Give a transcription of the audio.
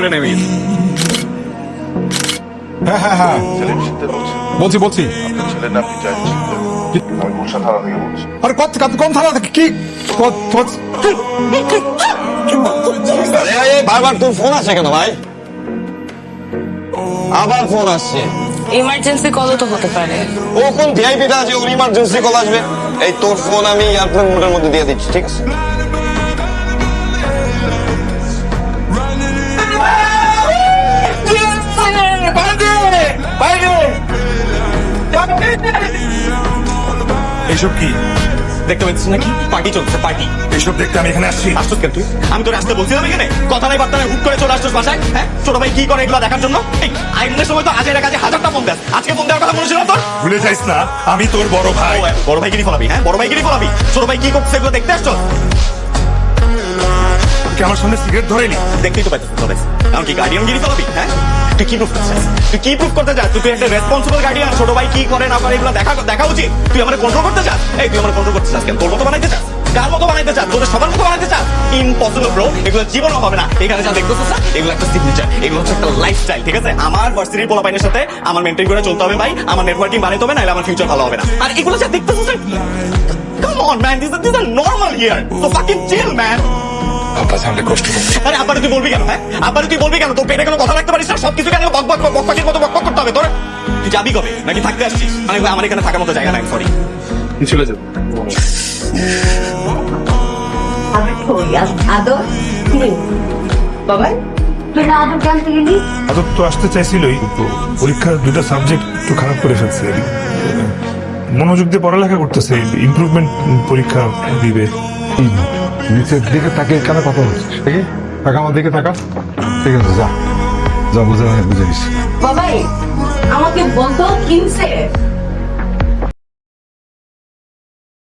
করে নেমে গেছি। হ্যাঁ হ্যাঁ হ্যাঁ সেলিম শিকদার বলছি বলছি। বলছি আপনার ছেলের নাম কি জাহিদ শিকদার। আমি গুলশান থানা থেকে বলছি। আরে কত আপনি কোন থানা থেকে কি বারবার তোর ফোন আসে কেন ভাই? আবার ফোন আসছে। ইমার্জেন্সি কল তো হতে পারে। ও কোন ভিআইপি তে আছে, ওর ইমার্জেন্সি কল আসবে? এই তোর ফোন আমি এয়ারপ্লেন মোডের মধ্যে দিয়ে দিচ্ছি, ঠিক আছে? এইসব কি দেখতে পাচ্ছিস নাকি? পার্টি চলছে, পার্টি। এইসব দেখতে আমি এখানে আসছি। আসছিস কেন তুই? আমি তোর আসতে বলছিলাম এখানে, কথা নাই বার্তা নাই, হুট করে চলে আসছিস বাসায়। হ্যাঁ, ছোট ভাই কি করে এগুলো দেখার জন্য? এই আইনের সময় তো আজের কাজে হাজারটা ফোন দেয়, আজকে ফোন দেওয়ার কথা মনে ছিল না তোর? ভুলে যাইস না আমি তোর বড় ভাই। বড় ভাই গিরি ফলাবি? হ্যাঁ, বড় ভাই গিরি ফলাবি? ছোট ভাই কি করছে এগুলো দেখতে আসছো? কি আমার সামনে সিগারেট ধরেনি? দেখতেই তো পাইছিস তোর। এখন কি গার্ডিয়ান গিরি ফলাবি? হ্যাঁ, তুই কি প্রুফ করতে চাস? তুই কি প্রুফ করতে চাস? তুই একটা রেসপন্সিবল গার্ডিয়ান, ছোট ভাই কি করে না করে এগুলো দেখা উচিত। তুই আমার কন্ট্রোল করতে চাস? এই তুই আমার কন্ট্রোল করতে চাস কেন? তোর মতো বানাইতে চাস? কার মতো বানাইতে চাস? তোদের সবার মতো বানাইতে চাস? ইম্পসিবল ব্রো, এগুলো জীবনও হবে না। এখানে যা দেখতেছিস না, এগুলো একটা সিগনেচার, এগুলো হচ্ছে একটা লাইফস্টাইল, ঠিক আছে? আমার ভার্সিটির পোলাপাইনের সাথে আমার মেনটেন করে চলতে হবে ভাই, আমার নেটওয়ার্কিং বানাইতে হবে, নাহলে আমার ফিউচার ভালো হবে না। আর এগুলো যা দেখতেছিস, come on man, this are normal here, so fucking chill man. আপা জানলে কষ্ট করবে। আরে আবার তুই বলবি কেন? হ্যাঁ, আবার তুই বলবি কেন? তোর পেটে কোনো কথা রাখতে পারিস না? সবকিছু কেন বকবাকির মতো বকবক করতে হবে তোর? তুই যাবি কবে? নাকি থাকতে আসছিস? আমার এখানে থাকার মতো জায়গা নাই, সরি। চলে যাবো। আদর বাবা তুই না আদর জানতে গেলি? আদর তো আসতে চাইছিলই, পরীক্ষার দুটো সাবজেক্ট একটু খারাপ করে ফেলছে। মনোযোগ দিয়ে পড়ালেখা করতেছে, ইমপ্রুভমেন্ট পরীক্ষা দিবে। নিচের দিকে তাকে কেন কথা বলছিস? দেখি টাকা আমার দিকে টাকা। ঠিক আছে যা যা বুঝে বুঝে নিস। বাবাই আমাকে বলতো কিনছে